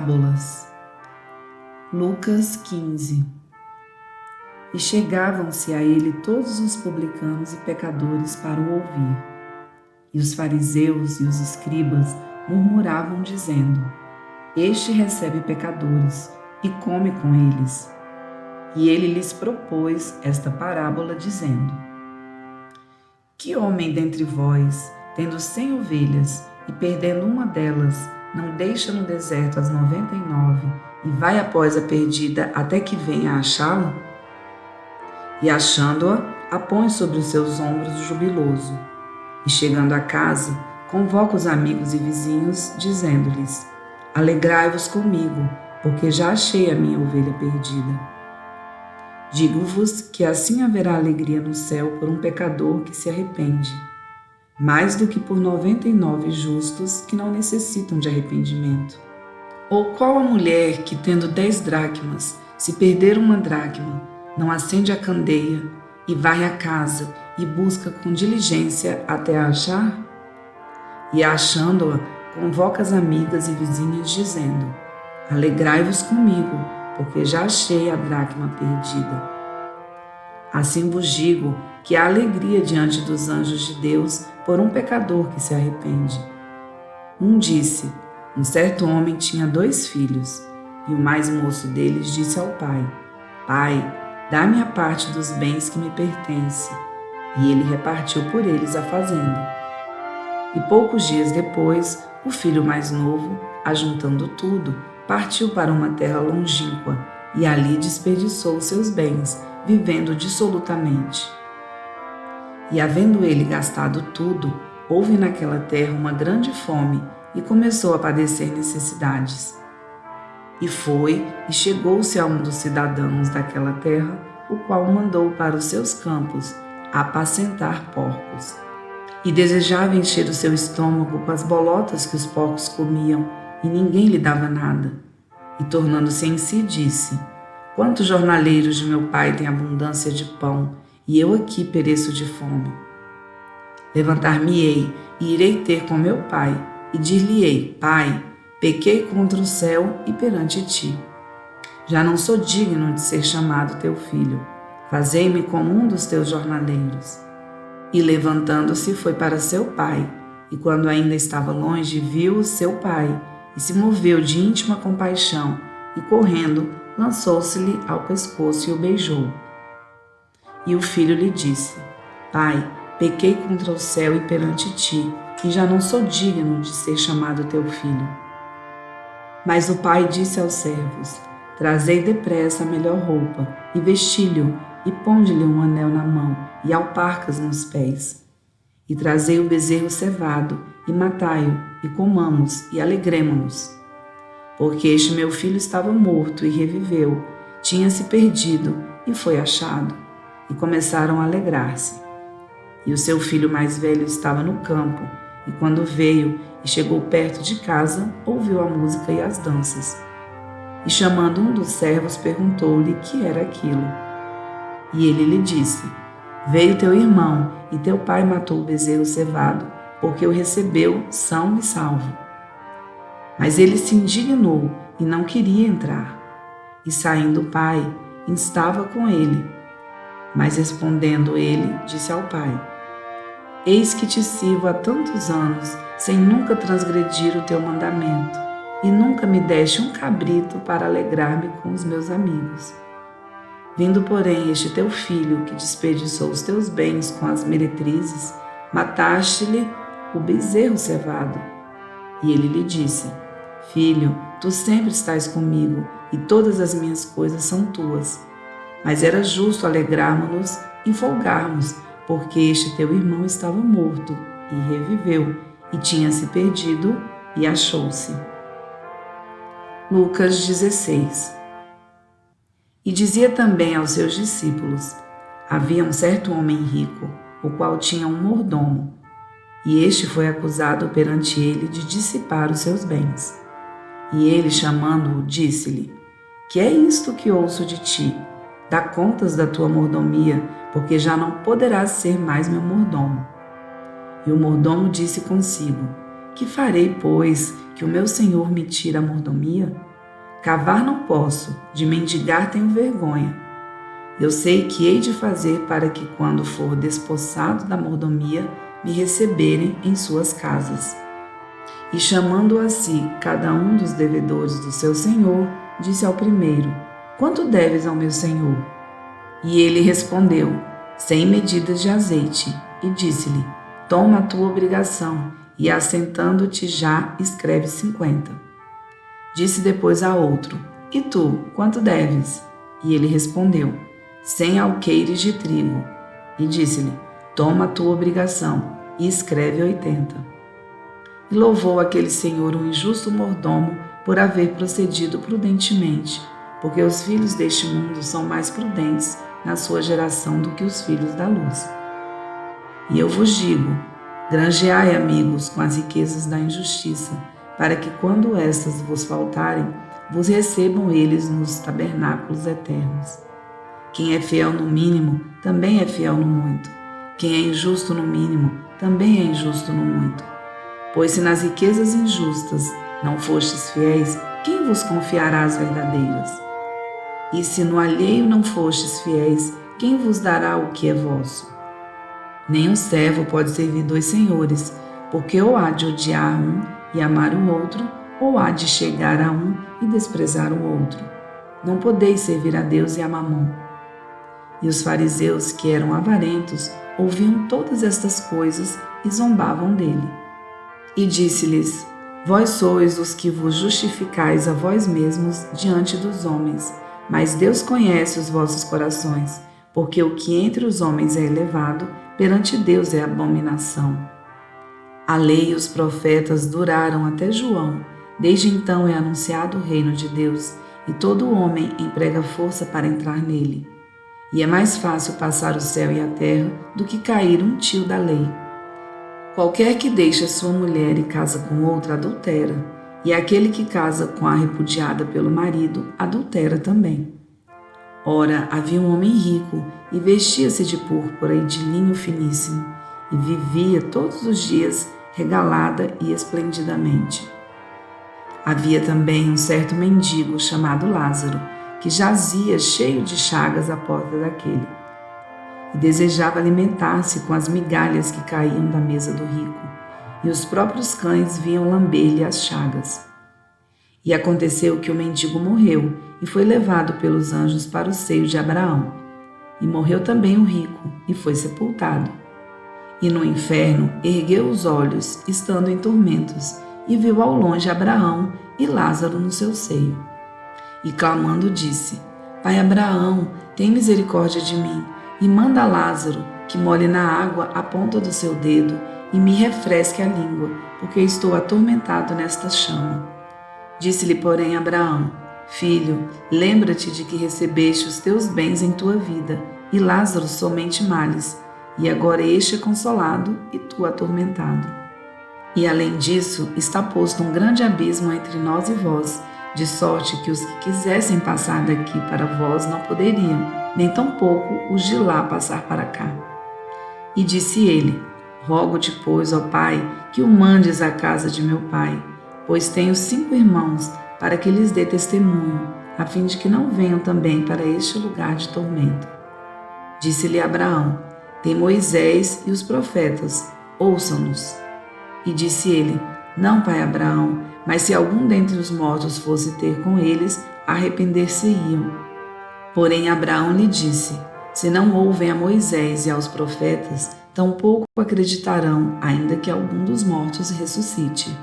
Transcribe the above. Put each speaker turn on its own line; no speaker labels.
Parábolas. Lucas 15. E chegavam-se a ele todos os publicanos e pecadores para o ouvir. E os fariseus e os escribas murmuravam, dizendo: Este recebe pecadores e come com eles. E ele lhes propôs esta parábola, dizendo: Que homem dentre vós, tendo 100 ovelhas e perdendo uma delas, não deixa no deserto as 99 e vai após a perdida até que venha a achá-la? E achando-a, a põe sobre os seus ombros jubiloso. E chegando a casa, convoca os amigos e vizinhos, dizendo-lhes: Alegrai-vos comigo, porque já achei a minha ovelha perdida. Digo-vos que assim haverá alegria no céu por um pecador que se arrepende, mais do que por 99 justos que não necessitam de arrependimento. Ou qual a mulher que, tendo 10 dracmas, se perder uma dracma, não acende a candeia e vai à casa e busca com diligência até a achar? E achando-a, convoca as amigas e vizinhas, dizendo: Alegrai-vos comigo, porque já achei a dracma perdida. Assim vos digo que há alegria diante dos anjos de Deus por um pecador que se arrepende. Um disse: Um certo homem tinha 2 filhos, e o mais moço deles disse ao pai: Pai, dá-me a parte dos bens que me pertence. E ele repartiu por eles a fazenda. E poucos dias depois, o filho mais novo, ajuntando tudo, partiu para uma terra longínqua e ali desperdiçou seus bens, vivendo dissolutamente. E havendo ele gastado tudo, houve naquela terra uma grande fome e começou a padecer necessidades. E foi e chegou-se a um dos cidadãos daquela terra, o qual o mandou para os seus campos a apacentar porcos. E desejava encher o seu estômago com as bolotas que os porcos comiam, e ninguém lhe dava nada. E tornando-se em si, disse: Quantos jornaleiros de meu pai têm abundância de pão, e eu aqui pereço de fome. Levantar-me-ei e irei ter com meu pai, e dir-lhe-ei: Pai, pequei contra o céu e perante ti. Já não sou digno de ser chamado teu filho. Fazei-me como um dos teus jornaleiros. E levantando-se foi para seu pai, e quando ainda estava longe, viu seu pai, e se moveu de íntima compaixão, e correndo, lançou-se-lhe ao pescoço e o beijou. E o filho lhe disse: Pai, pequei contra o céu e perante ti, e já não sou digno de ser chamado teu filho. Mas o pai disse aos servos: Trazei depressa a melhor roupa, e vesti-lhe, e ponde-lhe um anel na mão, e alparcas nos pés. E trazei o bezerro cevado, e matai-o, e comamos, e alegremo-nos. Porque este meu filho estava morto e reviveu, tinha-se perdido e foi achado. E começaram a alegrar-se. E o seu filho mais velho estava no campo, e quando veio e chegou perto de casa, ouviu a música e as danças. E chamando um dos servos, perguntou-lhe que era aquilo. E ele lhe disse: Veio teu irmão, e teu pai matou o bezerro cevado, porque o recebeu são e salvo. Mas ele se indignou e não queria entrar. E saindo o pai, instava com ele. Mas respondendo ele, disse ao pai: Eis que te sirvo há tantos anos, sem nunca transgredir o teu mandamento, e nunca me deste um cabrito para alegrar-me com os meus amigos. Vindo, porém, este teu filho, que desperdiçou os teus bens com as meretrizes, mataste-lhe o bezerro cevado. E ele lhe disse: Filho, tu sempre estás comigo, e todas as minhas coisas são tuas. Mas era justo alegrarmos-nos e folgarmos, porque este teu irmão estava morto e reviveu, e tinha-se perdido e achou-se. Lucas 16. E dizia também aos seus discípulos: Havia um certo homem rico, o qual tinha um mordomo, e este foi acusado perante ele de dissipar os seus bens. E ele, chamando-o, disse-lhe: Que é isto que ouço de ti? Dá contas da tua mordomia, porque já não poderás ser mais meu mordomo. E o mordomo disse consigo: Que farei, pois, que o meu senhor me tire a mordomia? Cavar não posso, de mendigar tenho vergonha. Eu sei que hei de fazer para que, quando for despossado da mordomia, me receberem em suas casas. E chamando a si cada um dos devedores do seu senhor, disse ao primeiro: Quanto deves ao meu senhor? E ele respondeu: 100 medidas de azeite. E disse-lhe: Toma a tua obrigação, e assentando-te já, escreve 50. Disse depois a outro: E tu, quanto deves? E ele respondeu: 100 alqueires de trigo. E disse-lhe: Toma a tua obrigação, e escreve 80. E louvou aquele senhor um injusto mordomo por haver procedido prudentemente, porque os filhos deste mundo são mais prudentes na sua geração do que os filhos da luz. E eu vos digo: granjeai, amigos, com as riquezas da injustiça, para que, quando estas vos faltarem, vos recebam eles nos tabernáculos eternos. Quem é fiel no mínimo, também é fiel no muito. Quem é injusto no mínimo, também é injusto no muito. Pois se nas riquezas injustas não fostes fiéis, quem vos confiará as verdadeiras? E se no alheio não fostes fiéis, quem vos dará o que é vosso? Nem um servo pode servir 2 senhores, porque ou há de odiar um e amar o outro, ou há de chegar a um e desprezar o outro. Não podeis servir a Deus e a Mamon. E os fariseus, que eram avarentos, ouviam todas estas coisas e zombavam dele. E disse-lhes: Vós sois os que vos justificais a vós mesmos diante dos homens, mas Deus conhece os vossos corações, porque o que entre os homens é elevado, perante Deus é abominação. A lei e os profetas duraram até João. Desde então é anunciado o reino de Deus, e todo homem emprega força para entrar nele. E é mais fácil passar o céu e a terra do que cair um tio da lei. Qualquer que deixa sua mulher e casa com outra adultera, e aquele que casa com a repudiada pelo marido adultera também. Ora, havia um homem rico, e vestia-se de púrpura e de linho finíssimo, e vivia todos os dias regalada e esplendidamente. Havia também um certo mendigo chamado Lázaro, que jazia cheio de chagas à porta daquele, e desejava alimentar-se com as migalhas que caíam da mesa do rico, e os próprios cães vinham lamber-lhe as chagas. E aconteceu que o mendigo morreu, e foi levado pelos anjos para o seio de Abraão. E morreu também o rico, e foi sepultado. E no inferno ergueu os olhos, estando em tormentos, e viu ao longe Abraão e Lázaro no seu seio. E clamando disse: Pai Abraão, tem misericórdia de mim, e manda a Lázaro que molhe na água a ponta do seu dedo e me refresque a língua, porque estou atormentado nesta chama. Disse-lhe, porém, Abraão: Filho, lembra-te de que recebeste os teus bens em tua vida, e Lázaro somente males, e agora este é consolado e tu atormentado. E além disso, está posto um grande abismo entre nós e vós, de sorte que os que quisessem passar daqui para vós não poderiam, nem tampouco os de lá passar para cá. E disse ele: Rogo-te, pois, ó Pai, que o mandes à casa de meu pai, pois tenho 5 irmãos, para que lhes dê testemunho, a fim de que não venham também para este lugar de tormento. Disse-lhe Abraão: Tem Moisés e os profetas, ouçam-nos. E disse ele: Não, pai Abraão, mas se algum dentre os mortos fosse ter com eles, arrepender-se-iam. Porém Abraão lhe disse: Se não ouvem a Moisés e aos profetas, tampouco acreditarão, ainda que algum dos mortos ressuscite.